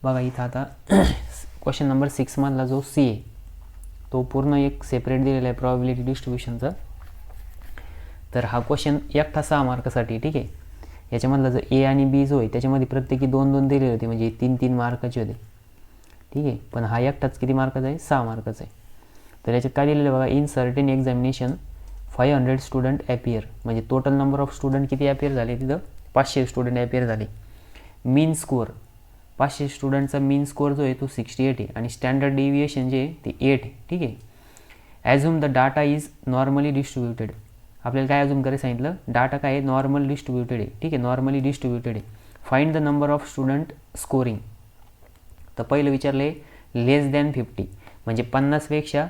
बघा इथं आता क्वेश्चन नंबर 6 मधला जो सी आहे तो पूर्ण एक सेपरेट दिलेला आहे प्रॉबिलिटी डिस्ट्रीब्युशनचा. तर हा क्वेश्चन एकटा 6 मार्कासाठी, ठीक आहे. याच्यामधला जो ए आणि बी जो आहे त्याच्यामध्ये प्रत्येकी 2-2 दिलेले होते, म्हणजे 3-3 मार्काचे होते, ठीक आहे. पण हा एकटाच किती मार्काचा आहे? 6 मार्काचा आहे. तर याच्यात काय दिलेलं आहे बघा, in certain examination 500 student appear, म्हणजे टोटल नंबर ऑफ स्टुडंट किती ॲपियर झाले तिथं? 500 स्टुडंट ॲपियर झाले. मीन स्कोअर 500 स्टुडंटचा मीन स्कोअर जो आहे तो 68 आहे आणि स्टँडर्ड डेविएशन जे आहे ते 8 आहे, ठीक आहे. Assume the data is normally distributed. आपल्याला काय अजून करायला सांगितलं? डाटा काय आहे? नॉर्मल डिस्ट्रीब्युटेड आहे, ठीक आहे. नॉर्मली डिस्ट्रीब्युटेड आहे. Find the number of student scoring. तर पहिलं विचारलं आहे लेस दॅन 50, म्हणजे 50पेक्षा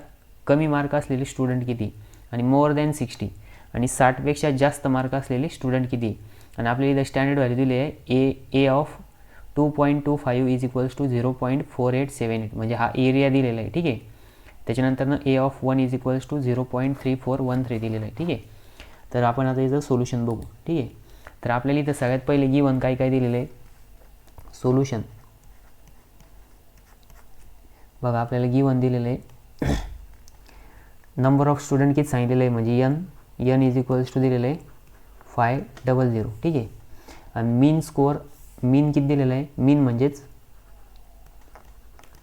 कमी मार्क असलेले स्टुडंट किती, आणि मोर दॅन 60, आणि 60पेक्षा जास्त मार्क असलेले स्टुडंट किती. आणि आपल्याला इथं स्टँडर्ड व्हॅल्यू दिली आहे ए ऑफ 2.25 इज इक्वल्स टू 0.4878, म्हणजे हा एरिया दिलेला आहे, ठीक आहे. त्याच्यानंतर ए ऑफ 1 इज इक्वल्स टू 0.3413 दिलेलं आहे, ठीक आहे. तर आपण आता इथं सोल्युशन बघू, ठीक आहे. तर आपल्याला इथं सगळ्यात पहिले गिवन काय काय दिलेलं आहे? सोल्युशन बघा, आपल्याला गिवन दिलेलं आहे नंबर ऑफ स्टुडंट किती सांगितलेलं आहे, म्हणजे एन इज इक्वल्स टू दिलेलं आहे 500, ठीक आहे. आणि मीन स्कोअर, मीन किती दिलेलं आहे? मीन म्हणजेच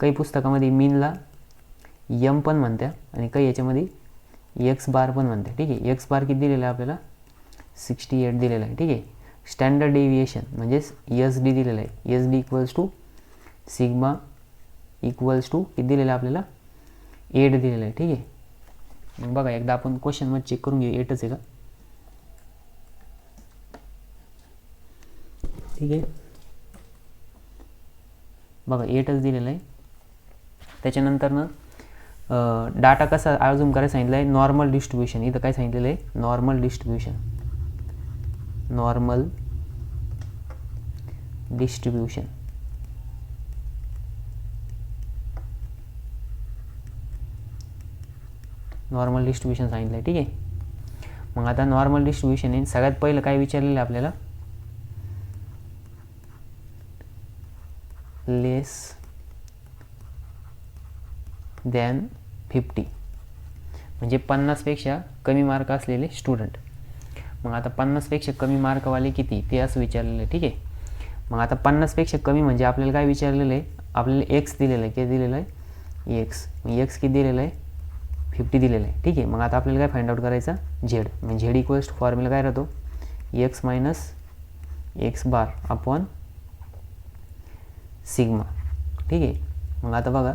काही पुस्तकामध्ये मीनला एम पण म्हणत्या आणि काही याच्यामध्ये एक्स बार पण म्हणते, ठीक आहे. एक्स बार किती दिलेला आहे आपल्याला? 68 दिलेला आहे, ठीक आहे. स्टँडर्ड डेविएशन म्हणजेच एस डी दिलेलं आहे. S D equals to sigma equals to किती दिलेलं आहे आपल्याला? 8 दिलेलं आहे, ठीक आहे. मग बघा एकदा आपण क्वेश्चनमध्ये चेक करून घेऊ 8च आहे का, ठीक आहे. बघा 8च दिलेलं आहे. त्याच्यानंतर डाटा कसा अजून करायला सांगितलं आहे? Normal distribution. इथं काय सांगितलेलं आहे? Normal distribution. Normal distribution normal distribution सांगितलं आहे, ठीक आहे. मग आता नॉर्मल डिस्ट्रीब्युशन आहे. सगळ्यात पहिलं काय विचारलेलं आहे आपल्याला? लेस दॅन 50, म्हणजे 50पेक्षा कमी मार्क असलेले स्टुडंट. मग आता 50पेक्षा कमी मार्कवाले किती ते असं विचारलेलं आहे, ठीक आहे. मग आता 50पेक्षा कमी म्हणजे आपल्याला काय विचारलेलं आहे? आपल्याला एक्स दिलेलं आहे. किती दिलेलं आहे? एक्स. मग एक्स किती दिलेलं आहे? 50 दिलेलं आहे, ठीक आहे. मग आता आपल्याला काय फाइंड आउट करायचा? झेड. म्हणजे झेड इक्वल्स टू फॉर्म्युला काय राहतो? एक्स मायनस एक्स बार अपॉन सिग्मा, ठीक आहे. मग आता बघा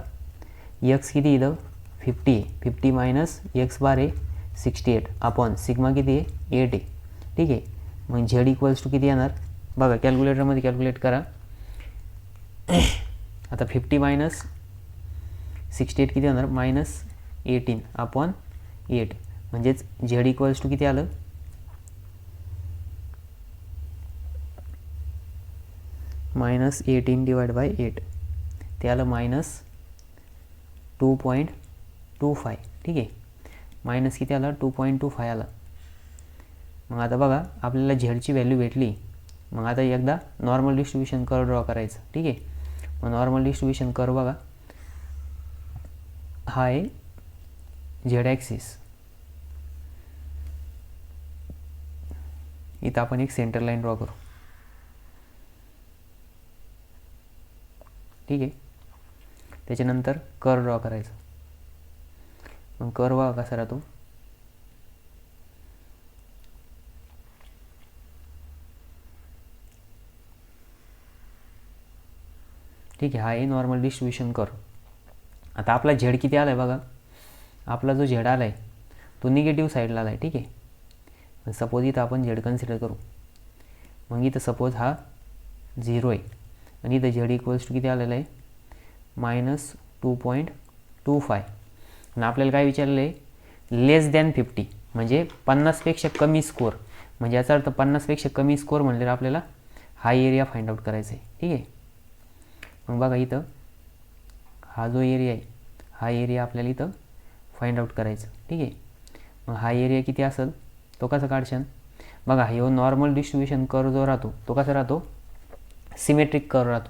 एक्स किती इथं 50 आहे, 50 मायनस एक्स बार आहे 68 अपॉन सिग्मा किती आहे? 8 आहे, ठीक आहे. मग झेड इक्वल्स टू किती येणार? बघा कॅल्क्युलेटरमध्ये कॅल्क्युलेट करा. आता 50 मायनस 68 किती येणार? मायनस 18 अपॉन 8, म्हणजेच झेड इक्वल्स टू किती आलं? मायनस 18 डिवाइड बाय 8, ते आलं मायनस 2.25, ठीक आहे. मायनस किती आला? 2.25 आला. मग आता बघा आपल्याला झेडची व्हॅल्यू भेटली. मग आता एकदा नॉर्मल डिस्ट्रीब्युशन कर्व ड्रॉ करायचं, ठीक आहे. मग नॉर्मल डिस्ट्रीब्युशन कर्व बघा, हा आहे झेड ॲक्सिस. इथं आपण एक सेंटर लाईन ड्रॉ करू, ठीक आहे. त्याच्यानंतर कर्व ड्रॉ करायचं. मग कर्व बघा कसा राहतो? ठीक आहे, हा आहे नॉर्मल डिस्ट्रीब्युशन कर्व. आता आपला झेड किती आला आहे बघा. आपला जो झेड आला आहे तो निगेटिव्ह साईडला आला आहे, ठीक आहे. सपोज इथं आपण झेड कन्सिडर करू. मग इथं सपोज हा 0 आहे आणि इथं झेड इक्वल्स टू किती आलेलं आहे? मायनस 2.25. आणि आपल्याला काय विचारलं आहे? लेस दॅन 50, म्हणजे 50पेक्षा कमी स्कोअर. म्हणजे याचा अर्थ 50पेक्षा कमी स्कोअर म्हणल्यावर आपल्याला हा एरिया फाइंड आउट करायचा आहे, ठीक आहे. मग बघा इथं हा जो एरिया आहे हा एरिया आपल्याला इथं फाइंड आउट करायचं, ठीक आहे. मग हा एरिया किती असेल तो कसा काढशाल? बघा ह्यो नॉर्मल डिस्ट्रीब्युशन कर्व जो राहतो तो कसा राहतो? सिमेट्रिक कर्व राहतो.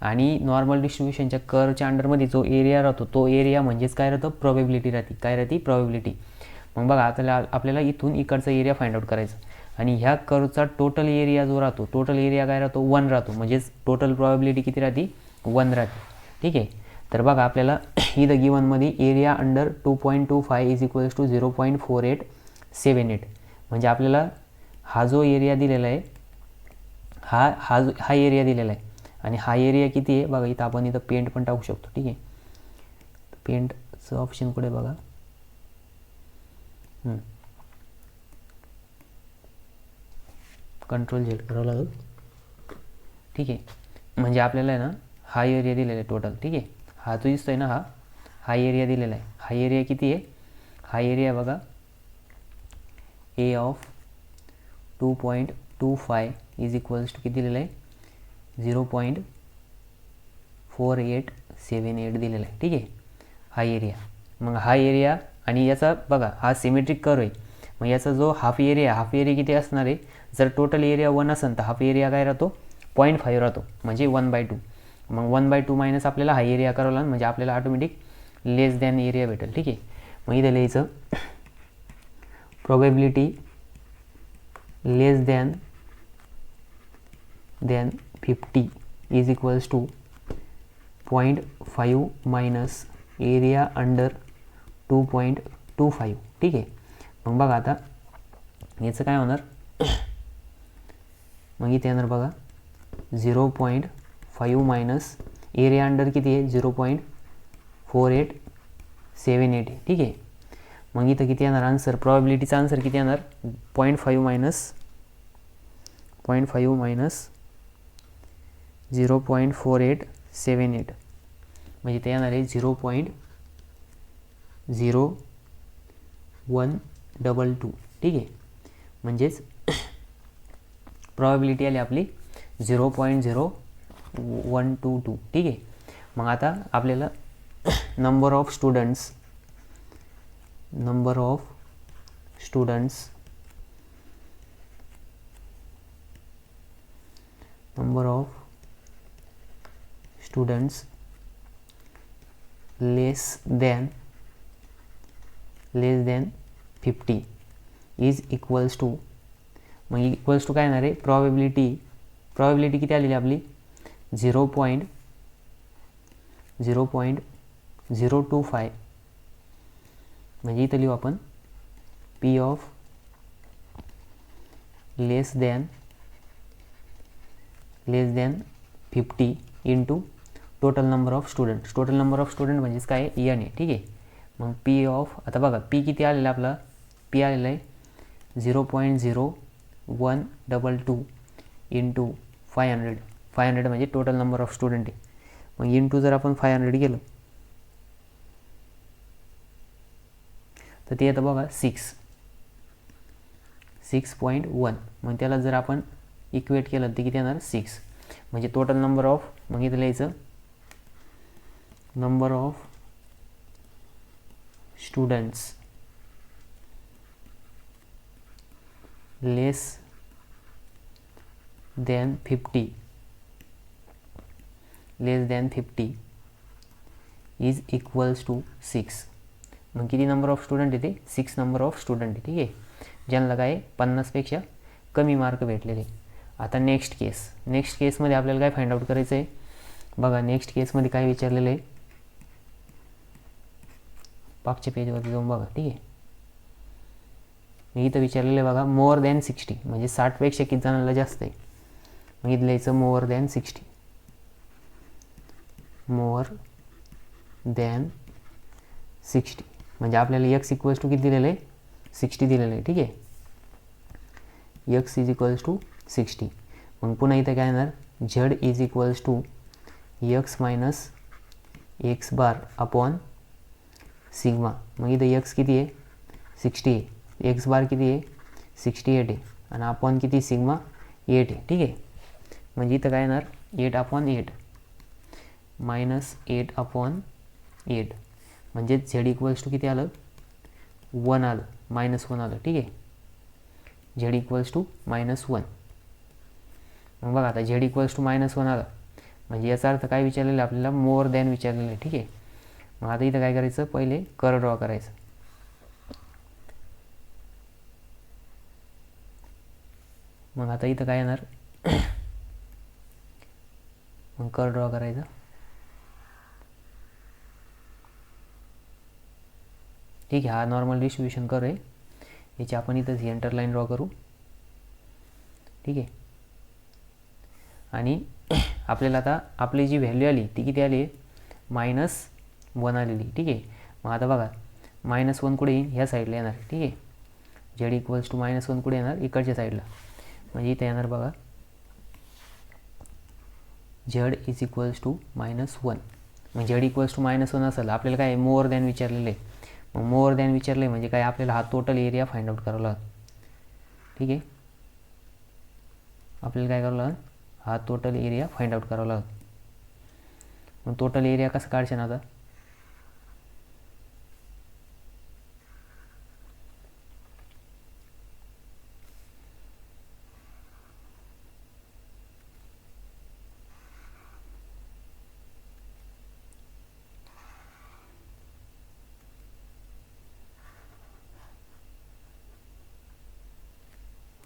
आणि नॉर्मल डिस्ट्रीब्युशनच्या कर्वच्या अंडरमध्ये जो एरिया राहतो तो एरिया म्हणजेच काय राहतं, प्रोबेबिलिटी राहते. काय राहते, प्रोबेबिलिटी. मग बघा आता आपल्याला इथून इकडचा एरिया फाइंड आउट करायचा आणि ह्या कर्वचा टोटल एरिया जो राहतो, टोटल एरिया काय राहतो, 1 राहतो. म्हणजेच टोटल प्रोबेबिलिटी किती राहते, 1 राहते. ठीक आहे. तर बघा आपल्याला इथं गिवनमध्ये area under 2.25 is equals to 0.4878. म्हणजे आपल्याला हा जो एरिया दिलेला आहे हा एरिया दिलेला आहे आणि हा एरिया किती आहे बघा. इथं आपण इथं पेंट पण टाकू शकतो. ठीक आहे. पेंटचं ऑप्शन कुठे बघा. कंट्रोल Z करावं लागेल. ठीक आहे. म्हणजे आपल्याला आहे ना हा एरिया दिलेला आहे टोटल. ठीक आहे. हा जो दिसतोय ना हा एरिया दिलेला आहे. हा एरिया किती आहे, हा एरिया बघा ए ऑफ 2.25 इज इक्वल्स टू किती दिलेलं आहे, 0.4878 दिलेला आहे. ठीक आहे. हा एरिया. मग हा एरिया आणि याचा बघा हा सिमेट्रिक कर्व आहे. मग याचा जो हाफ एरिया किती असणार आहे, जर टोटल एरिया 1 असेल तर हाफ एरिया काय राहतो, 0.5 राहतो. म्हणजे 1/2. मग 1/2 मायनस आपल्याला हा एरिया करावं लागेल. म्हणजे आपल्याला ऑटोमॅटिक लेस दॅन एरिया भेटेल. ठीक आहे. मग इथं लिहायचं probability less than 50 is equals to 0.5 minus area under 2.25. ठीक आहे. मग बघा आता याचं काय होणार, मग इथे येणार बघा 0.5 मायनस एरिया अंडर किती आहे, 0.4878. ठीक आहे. मग इथं किती येणार आन्सर, प्रॉबिलिटीचा आन्सर किती येणार, 0.5 मायनस 0.4878 म्हणजे ते येणार आहे 0.0122. ठीक आहे. म्हणजेच प्रॉबिलिटी आली आपली 0.0122. ठीक आहे. मग आता आपल्याला number of students less than 50 is equals to, मग इक्वल्स टू काय येणार आहे, प्रॉबिलिटी किती आलेली आपली 0.025. म्हणजे इथं लिहू आपण P of less than 50 into total number of student. Total number of student म्हणजेच काय N आहे. ठीक आहे. मग P ऑफ, आता बघा P किती आलेला आपला, P आलेला आहे 0.0122 इंटू 500 म्हणजे टोटल नंबर ऑफ स्टुडंट आहे. मग इंटू जर आपण 500 केलं तर ते येतं बघा 6.1. मग त्याला जर आपण इक्वेट केलं तर किती येणार 6. म्हणजे टोटल नंबर ऑफ, मग इथं लिहायचं number of students less than 50 is equals to 6. मग किती नंबर ऑफ स्टुडंट येते, 6 नंबर ऑफ स्टुडंट आहे. ठीक आहे. ज्यांना काय 50पेक्षा कमी मार्क भेटलेले. आता नेक्स्ट केसमध्ये आपल्याला काय फाइंड आउट करायचं आहे बघा. नेक्स्ट केसमध्ये काय विचारलेलं आहे, पाचच्या पेजवरती जाऊन बघा. ठीक आहे. मी इथं विचारलेलं आहे बघा मोर दॅन 60 म्हणजे 60पेक्षा किती जणांना जास्त आहे. मग इथं लिहायचं मोर दॅन 60 म्हणजे आपल्याला x इक्वल्स टू किती दिलेलं आहे, 60 दिलेलं आहे. ठीक आहे. x is equals to 60. मग पुन्हा इथं काय येणार, z is equals to x minus x bar upon sigma. मग इथं x किती आहे 60 आहे, x बार किती आहे 68 आहे आणि अपॉन किती सिग्मा 8 आहे. ठीक आहे. म्हणजे इथं काय येणार 8/8 मायनस 8/8 म्हणजे z इक्वल्स टू किती आलं 1 आलं, -1 आलं. ठीक आहे. z equals to -1. मग बघा आता z इक्वल्स टू -1 आलं म्हणजे याचा अर्थ काय विचारलेलं आहे आपल्याला, मोर दॅन विचारलेलं आहे. ठीक आहे, मग आता इथं काय करायचं, पहिले कर्व ड्रॉ करायचं. मग आता इथं काय येणार, मग कर्व ड्रॉ करायचं. ठीक आहे, हा नॉर्मल डिस्ट्रीब्युशन कर्व आहे. याची आपण इथं सेंटर लाईन ड्रॉ करू. ठीक आहे, आणि आपल्याला आता आपली जी व्हॅल्यू आली ती किती आली, -1 आलेली. ठीक आहे, मग आता बघा -1 कुठे येईल, ह्या साईडला येणार. ठीक आहे, Z इक्वल्स टू -1 कुठे येणार, इकडच्या साईडला. म्हणजे इथे येणार बघा Z इज इक्वल्स टू -1. मग Z इक्वल्स टू -1 असेल, आपल्याला काय मोर दॅन विचारलेलं आहे. मग मोर दॅन विचारलं आहे म्हणजे काय, आपल्याला हा टोटल एरिया फाइंड आउट करावा लागतो. ठीक आहे, आपल्याला काय करावं लागेल, हा टोटल एरिया फाइंड आउट करावा लागतो. मग टोटल एरिया कसं काढशान आता,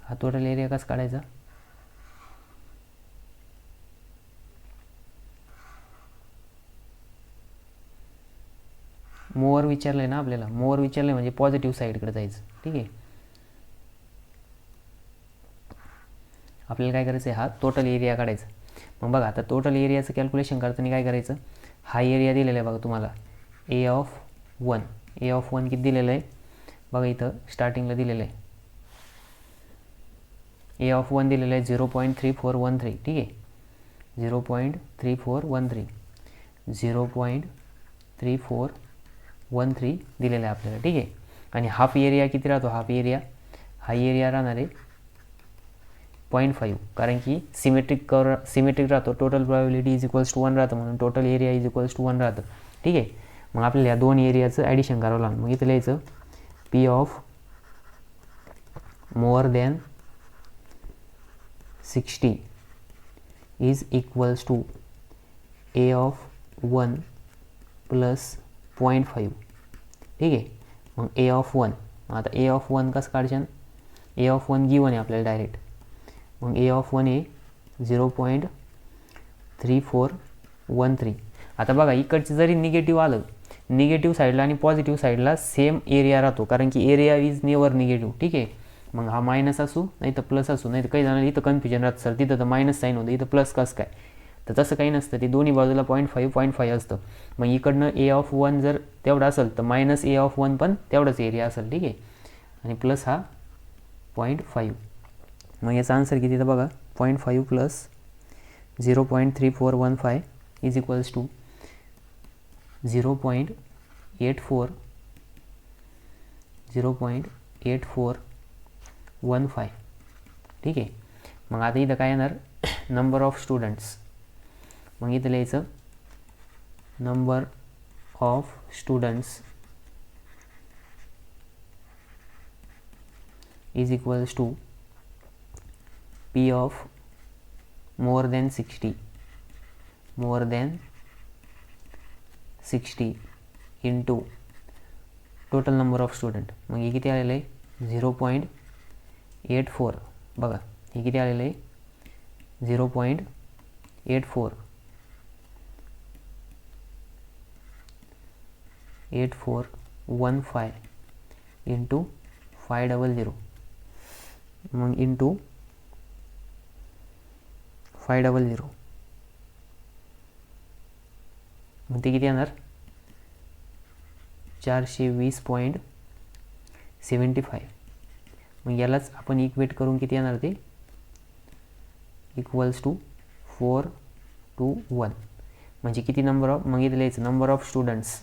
हा टोटल एरिया कसं काढायचा, मोर विचारलं आहे ना आपल्याला, मोर विचारलं म्हणजे पॉझिटिव्ह साईडकडे जायचं. ठीक आहे, आपल्याला काय करायचं आहे, हा टोटल एरिया काढायचा. मग बघा आता टोटल एरियाचं कॅल्क्युलेशन करताना काय करायचं, हा एरिया दिलेला आहे बघा तुम्हाला A(1). A(1) किती दिलेलं आहे बघा, इथं स्टार्टिंगला दिलेलं आहे A(1) दिलेलं आहे 0.3413. ठीक आहे, 0.3413 0.3413 दिलेलं आहे आपल्याला. ठीक आहे, आणि हाफ एरिया किती राहतो, हा एरिया राहणार आहे 0.5, कारण की सिमेट्रिक राहतो. Total probability is equals to 1 राहतं, म्हणून total area is equals to 1 राहतं. ठीक आहे, मग आपल्याला या दोन एरियाचं ॲडिशन करावं लागेल. मग इथं लिहायचं P of more than 60 is equals to A(1) plus 0.5. ठीक आहे, मग A(1), आता A(1) कसं काढशान, A(1) गिवन आहे आपल्याला डायरेक्ट. मग A(1) आहे 0.3413. आता बघा इकडचं जरी निगेटिव्ह आलं, निगेटिव्ह साईडला आणि पॉझिटिव्ह साईडला सेम एरिया राहतो, कारण की एरिया इज नेवर निगेटिव्ह. ठीक आहे, मग हा मायनस असू नाही तर प्लस असू, नाही तर काही जणांना इथं कन्फ्युजन राहतं, सर तिथं तर मायनस साईन होतं, इथं प्लस कसं काय, तर तसं काही नसतं. ते दोन्ही बाजूला 0.5 असतं. मग इकडनं A(1) जर तेवढा असेल तर -A(1) पण तेवढाच एरिया असेल. ठीक आहे, आणि प्लस हा 0.5. मग याचा आन्सर किती तर बघा, 0.5 प्लस 0.3415 इज इक्वल्स टू 0.8415. ठीक आहे, मग आता इथं काय येणार, नंबर ऑफ स्टुडंट्स. मग इथं लिहायचं number of students is equals to P of more than 60 into total number of student. मग हे किती आलेलं आहे 0.84. बघा हे किती आलेलं आहे 0.8415 इंटू 500. मग इंटू 500, मग ते किती येणार 420.75. मग यालाच आपण इक्वेट करून किती येणार ते इक्वल्स टू 421. म्हणजे किती नंबर ऑफ, मग इथे लिहायचं number of students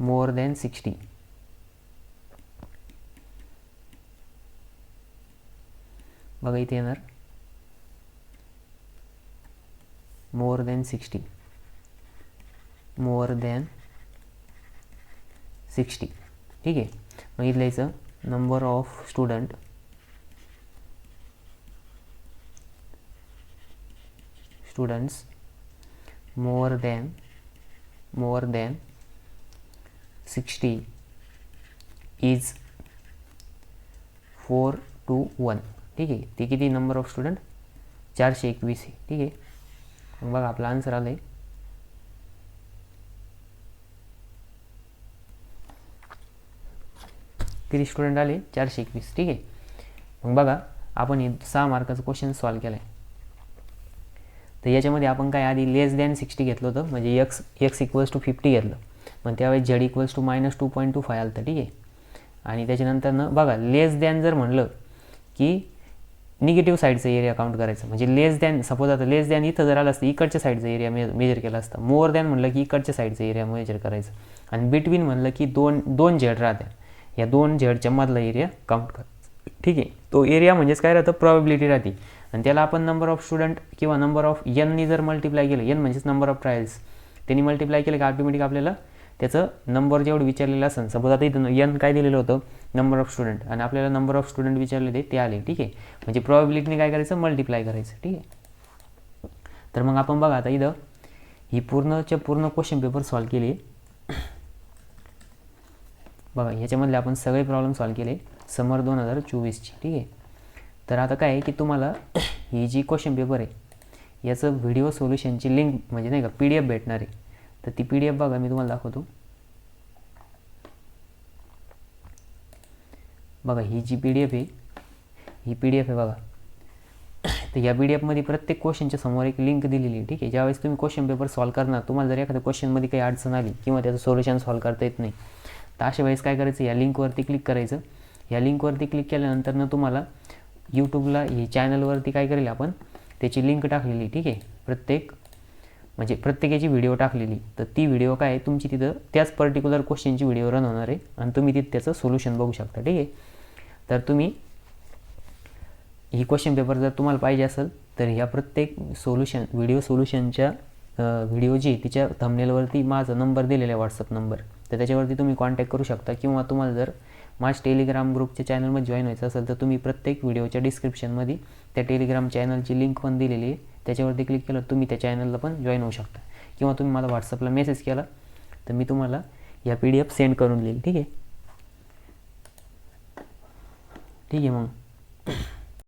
more than 60. बघा इथे येणार मोर दॅन 60. ठीक आहे, मग इथं लिहायचं number of students more than 60 is 4 to 1. ठीक आहे, ते किती नंबर ऑफ स्टुडंट 421 आहे. ठीक आहे, मग बघा आपला आन्सर आलं आहे किती स्टुडंट आले 421. ठीक आहे, मग बघा आपण हे 6 मार्काचं क्वेश्चन सॉल्व केलं आहे. तर याच्यामध्ये आपण काय आधी लेस दॅन 60 घेतलं होतं, म्हणजे एक्स इक्वल्स टू 50 घेतलं, मग त्यावेळेस झेड इक्वल्स टू -2.25 आलं होतं. ठीक आहे, आणि त्याच्यानंतर बघा लेस दॅन जर म्हणलं की निगेटिव्ह साईडचा एरिया काउंट करायचं, म्हणजे लेस दॅन सपोज आता लेस दॅन इथं जर आलं असतं इकडच्या साईडचा एरिया मेजर केला असता. मोर दॅन म्हणलं की इकडच्या साईडचा एरिया मेजर करायचं, आणि बिटवीन म्हणलं की दोन झेड राहत्या, या 2 झेडच्या मधला एरिया काउंट करायचा. ठीक आहे, तो एरिया म्हणजेच काय राहतं प्रॉबिलिटी राहते, आणि त्याला आपण नंबर ऑफ स्टुडंट किंवा नंबर ऑफ एननी जर मल्टिप्लाय केलं, एन म्हणजेच नंबर ऑफ ट्रायल्स, त्यांनी मल्टिप्लाय केलं की ऑटोमॅटिक आपल्याला त्याचं नंबर जेवढं विचारलेलं असेल, सपोज आता इथं एन काय दिलेलं होतं नंबर ऑफ स्टुडंट, आणि आपल्याला नंबर ऑफ स्टुडंट विचारले ते आले. ठीक आहे, म्हणजे प्रॉबिलिटीने काय करायचं मल्टिप्लाय करायचं. ठीक आहे, तर मग आपण बघा आता इथं ही पूर्ण क्वेश्चन पेपर सॉल्व केले. बघा ह्याच्यामधले आपण सगळे प्रॉब्लेम सॉल्व केले समर 2024ची. ठीक आहे, तर आता काय आहे की तुम्हाला ही जी क्वेश्चन पेपर आहे याचं व्हिडिओ सोल्युशनची लिंक म्हणजे नाही का PDF भेटणार आहे. तर ती PDF बघा मी तुम्हाला दाखवतो. बघा ही जी PDF आहे ही PDF आहे बघा. तर या PDF मध्ये प्रत्येक क्वेश्चनच्या समोर एक लिंक दिलेली आहे. ठीक आहे, ज्यावेळेस तुम्ही क्वेश्चन पेपर सॉल्व करणार, तुम्हाला जर एखाद्या क्वेश्चनमध्ये काही अडचण आली किंवा त्याचं सोल्युशन सॉल्व करता येत नाही, तर अशा वेळेस काय करायचं, या लिंकवरती क्लिक करायचं. या लिंकवरती क्लिक केल्यानंतर तुम्हाला यूट्यूबला ही चॅनलवरती काय करेल आपण त्याची लिंक टाकलेली. ठीक आहे, प्रत्येकाची व्हिडिओ टाकलेली, तर ती व्हिडिओ काय आहे तुमची तिथं त्याच पर्टिक्युलर क्वेश्चनची व्हिडिओ रन होणार आहे, आणि तुम्ही तिथं त्याचं सोल्युशन बघू शकता. ठीक आहे, तर तुम्ही ही क्वेश्चन पेपर जर तुम्हाला पाहिजे असेल तर ह्या प्रत्येक व्हिडिओ सोल्युशनच्या व्हिडिओ जी तिच्या थंबनेलवरती माझा नंबर दिलेला आहे, व्हॉट्सअप नंबर, तर त्याच्यावरती तुम्ही कॉन्टॅक्ट करू शकता. किंवा तुम्हाला जर माझ्या टेलिग्राम ग्रुपच्या चॅनलमध्ये जॉईन व्हायचं असेल तर तुम्ही प्रत्येक व्हिडिओच्या डिस्क्रिप्शनमध्ये त्या टेलिग्राम चॅनलची लिंक पण दिलेली आहे, त्याच्यावरती क्लिक केलं तुम्ही त्या चॅनलला पण जॉईन होऊ शकता. किंवा तुम्ही मला व्हॉट्सअपला मेसेज केला तर मी तुम्हाला या PDF सेंड करून देईल. ठीक आहे, ठीक आहे, मग